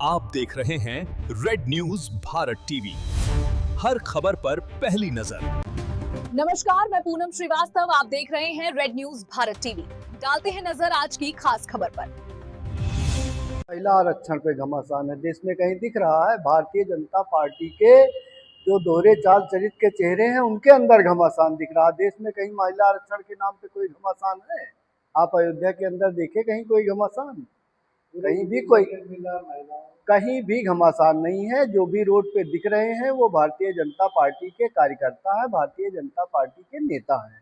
आप देख रहे हैं रेड न्यूज भारत टीवी, हर खबर पर पहली नजर। नमस्कार, मैं पूनम श्रीवास्तव, आप देख रहे हैं रेड न्यूज भारत टीवी। डालते हैं नजर आज की खास खबर पर। महिला आरक्षण पे घमासान है। देश में कहीं दिख रहा है भारतीय जनता पार्टी के जो दोहरे चाल चरित्र के चेहरे हैं उनके अंदर घमासान दिख रहा है। देश में कहीं महिला आरक्षण के नाम पे कोई घमासान है? आप अयोध्या के अंदर देखे कहीं कोई घमासान? कहीं भी कोई कहीं भी घमासान नहीं है। जो भी रोड पे दिख रहे हैं वो भारतीय जनता पार्टी के कार्यकर्ता है, भारतीय जनता पार्टी के नेता हैं।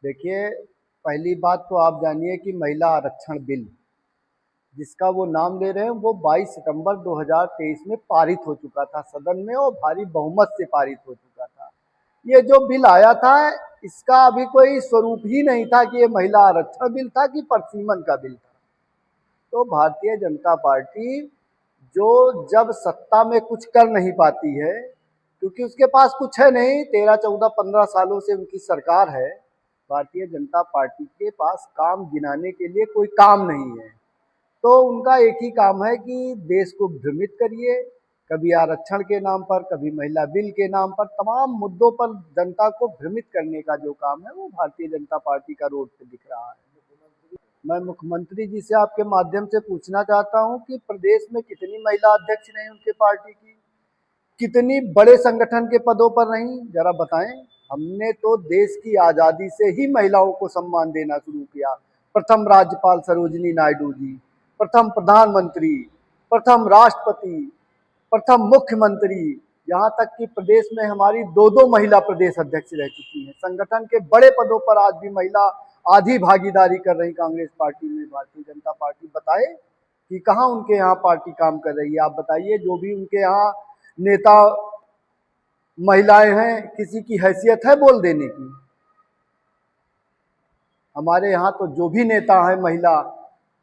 देखिए, पहली बात तो आप जानिए कि महिला आरक्षण बिल जिसका वो नाम ले रहे हैं वो 22 सितंबर 2023 में पारित हो चुका था सदन में और भारी बहुमत से पारित हो चुका था। ये जो बिल आया था इसका अभी कोई स्वरूप ही नहीं था कि ये महिला आरक्षण बिल था कि परसीमन का बिल था। तो भारतीय जनता पार्टी जो जब सत्ता में कुछ कर नहीं पाती है, क्योंकि उसके पास कुछ है नहीं, 13, 14, 15 सालों से उनकी सरकार है, भारतीय जनता पार्टी के पास काम गिनाने के लिए कोई काम नहीं है। तो उनका एक ही काम है कि देश को भ्रमित करिए, कभी आरक्षण के नाम पर, कभी महिला बिल के नाम पर, तमाम मुद्दों पर जनता को भ्रमित करने का जो काम है वो भारतीय जनता पार्टी का रोड पे दिख रहा है। मैं मुख्यमंत्री जी से आपके माध्यम से पूछना चाहता हूं कि प्रदेश में कितनी महिला अध्यक्ष रही उनके पार्टी की, कितनी बड़े संगठन के पदों पर रही, जरा बताएं। हमने तो देश की आज़ादी से ही महिलाओं को सम्मान देना शुरू किया। प्रथम राज्यपाल सरोजिनी नायडू जी, प्रथम प्रधानमंत्री, प्रथम राष्ट्रपति, प्रथम मुख्यमंत्री, यहाँ तक कि प्रदेश में हमारी 2 महिला प्रदेश अध्यक्ष रह चुकी हैं। संगठन के बड़े पदों पर आज भी महिला आधी भागीदारी कर रही कांग्रेस पार्टी में। भारतीय जनता पार्टी बताए कि कहाँ उनके यहाँ पार्टी काम कर रही है? आप बताइए। जो भी उनके यहाँ नेता महिलाएं हैं, किसी की हैसियत है बोल देने की? हमारे यहाँ तो जो भी नेता है महिला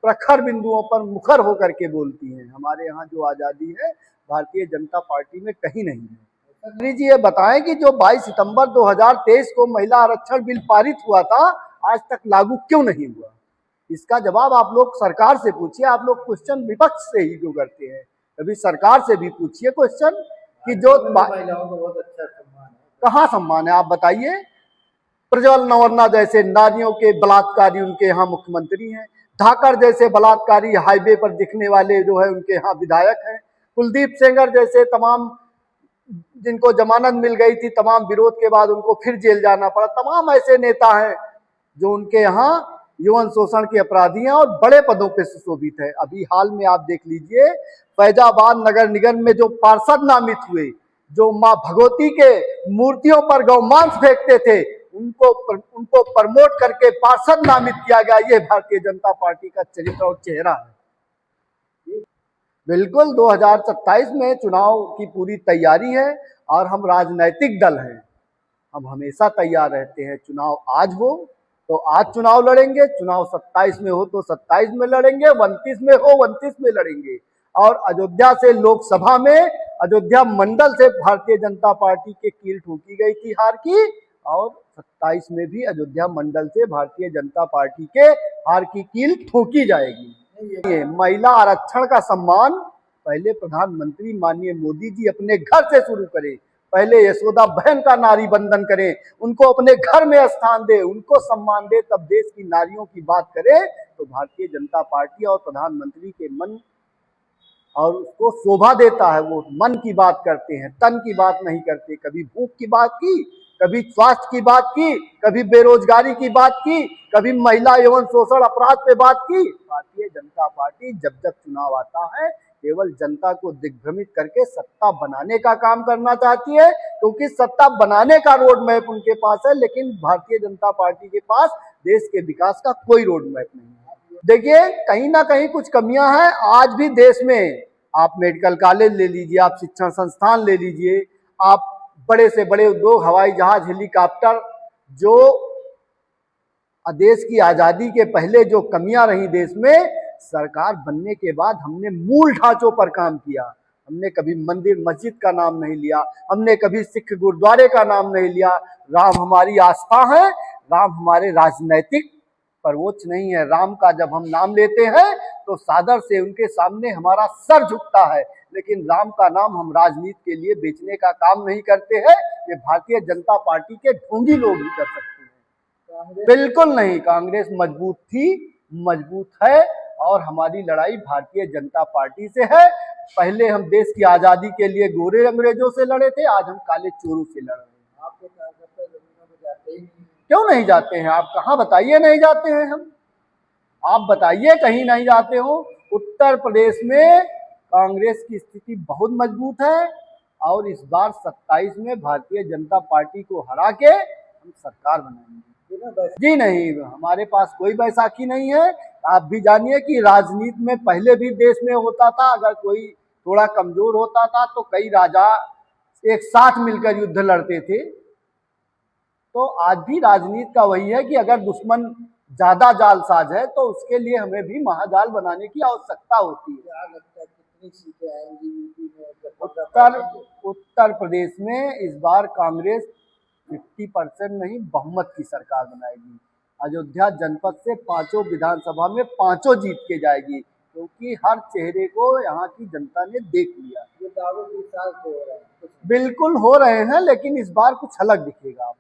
प्रखर बिंदुओं पर मुखर होकर के बोलती हैं। हमारे यहाँ जो आज़ादी है भारतीय जनता पार्टी में कहीं नहीं है। जी ये बताएं कि जो 22 सितंबर 2023 को महिला आरक्षण बिल पारित हुआ था आज तक लागू क्यों नहीं हुआ? इसका जवाब आप लोग सरकार से पूछिए। आप लोग क्वेश्चन विपक्ष से ही जो करते हैं, कभी सरकार से भी पूछिए क्वेश्चन कि जो महिलाओं को बहुत अच्छा सम्मान है। कहाँ सम्मान है आप बताइए? प्रज्वल नवरना जैसे नारियों के बलात्कारी उनके यहाँ मुख्यमंत्री हैं। धाकर जैसे बलात्कारी हाईवे पर दिखने वाले जो है उनके यहाँ विधायक हैं। कुलदीप सेंगर जैसे तमाम जिनको जमानत मिल गई थी, तमाम विरोध के बाद उनको फिर जेल जाना पड़ा, तमाम ऐसे नेता हैं जो उनके यहाँ यौन शोषण के अपराधी हैं और बड़े पदों पे सुशोभित है। अभी हाल में आप देख लीजिए, फैजाबाद नगर निगम में जो पार्षद नामित हुए, जो माँ भगवती के मूर्तियों पर गौमांस फेंकते थे, उनको प्रमोट करके पार्षद नामित किया गया। ये भारतीय जनता पार्टी का चरित्र और चेहरा है। बिल्कुल 2027 में चुनाव की पूरी तैयारी है और हम राजनैतिक दल हैं, हम हमेशा तैयार रहते हैं। चुनाव आज हो तो आज चुनाव लड़ेंगे, चुनाव 27 में हो तो 27 में लड़ेंगे, 29 में हो 29 में लड़ेंगे। और अयोध्या से लोकसभा में, अयोध्या मंडल से भारतीय जनता पार्टी के कील ठोकी गई थी हार की, और 27 में भी अयोध्या मंडल से भारतीय जनता पार्टी के हार की कील ठोकी जाएगी। ये महिला आरक्षण का सम्मान पहले प्रधानमंत्री माननीय मोदी जी अपने घर से शुरू करें। पहले यशोदा बहन का नारी बंधन करें, उनको अपने घर में स्थान दे, उनको सम्मान दे, तब देश की नारियों की बात करें तो भारतीय जनता पार्टी और प्रधानमंत्री के मन और उसको शोभा देता है। वो मन की बात करते हैं, तन की बात नहीं करते। कभी भूख की बात की, कभी स्वास्थ्य की बात की, कभी बेरोजगारी की बात की, कभी महिला यौन शोषण अपराध पे बात की। भारतीय जनता पार्टी जब जब चुनाव आता है केवल जनता को दिग्भ्रमित करके सत्ता बनाने का काम करना चाहती है, क्योंकि सत्ता बनाने का रोड मैप उनके पास है, लेकिन भारतीय जनता पार्टी के पास देश के विकास का कोई रोड मैप नहीं है। देखिए, कहीं ना कहीं कुछ कमियां हैं आज भी देश में। आप मेडिकल कॉलेज ले लीजिए, आप शिक्षण संस्थान ले लीजिए, आप बड़े से बड़े उद्योग, हवाई जहाज, हेलीकॉप्टर, जो देश की आजादी के पहले जो कमियां रही देश में, सरकार बनने के बाद हमने मूल ढांचों पर काम किया। हमने कभी मंदिर मस्जिद का नाम नहीं लिया, हमने कभी सिख गुरुद्वारे का नाम नहीं लिया। राम हमारी आस्था है, राम हमारे राजनैतिक सर्वोच्च नहीं है। राम का जब हम नाम लेते हैं तो सादर से उनके सामने हमारा सर झुकता है। लेकिन राम का नाम हम राजनीति के लिए बेचने का काम नहीं करते हैं। ये भारतीय जनता पार्टी के ढोंगी लोग ही कर सकते हैं, बिल्कुल नहीं। कांग्रेस मजबूत थी, मजबूत है, और हमारी लड़ाई भारतीय जनता पार्टी से है। पहले हम देश की आजादी के लिए गोरे अंग्रेजों से लड़े थे, आज हम काले चोरों से लड़ रहे हैं। आपके कार्यकर्ता जमीनों में जाते ही नहीं, क्यों नहीं जाते हैं? आप कहाँ बताइए नहीं जाते हैं हम, आप बताइए कहीं नहीं जाते हो। उत्तर प्रदेश में कांग्रेस की स्थिति बहुत मजबूत है, और इस बार 27 में भारतीय जनता पार्टी को हरा के हम सरकार बनाएंगे। जी नहीं, हमारे पास कोई बैसाखी नहीं है। आप भी जानिए कि राजनीति में पहले भी देश में होता था, अगर कोई थोड़ा कमजोर होता था तो कई राजा एक साथ मिलकर युद्ध लड़ते थे। तो आज भी राजनीति का वही है कि अगर दुश्मन ज्यादा जालसाज है तो उसके लिए हमें भी महाजाल बनाने की आवश्यकता होती है। कितनी सीटें आएंगी यूपी में? उत्तर प्रदेश में इस बार कांग्रेस 50% नहीं, बहुमत की सरकार बनाएगी। अयोध्या जनपद से 5 विधानसभा में 5 जीत के जाएगी, क्योंकि हर चेहरे को यहाँ की जनता ने देख लिया। ये दावे 20 साल से हो रहे हैं, बिल्कुल हो रहे हैं, लेकिन इस बार कुछ अलग दिखेगा।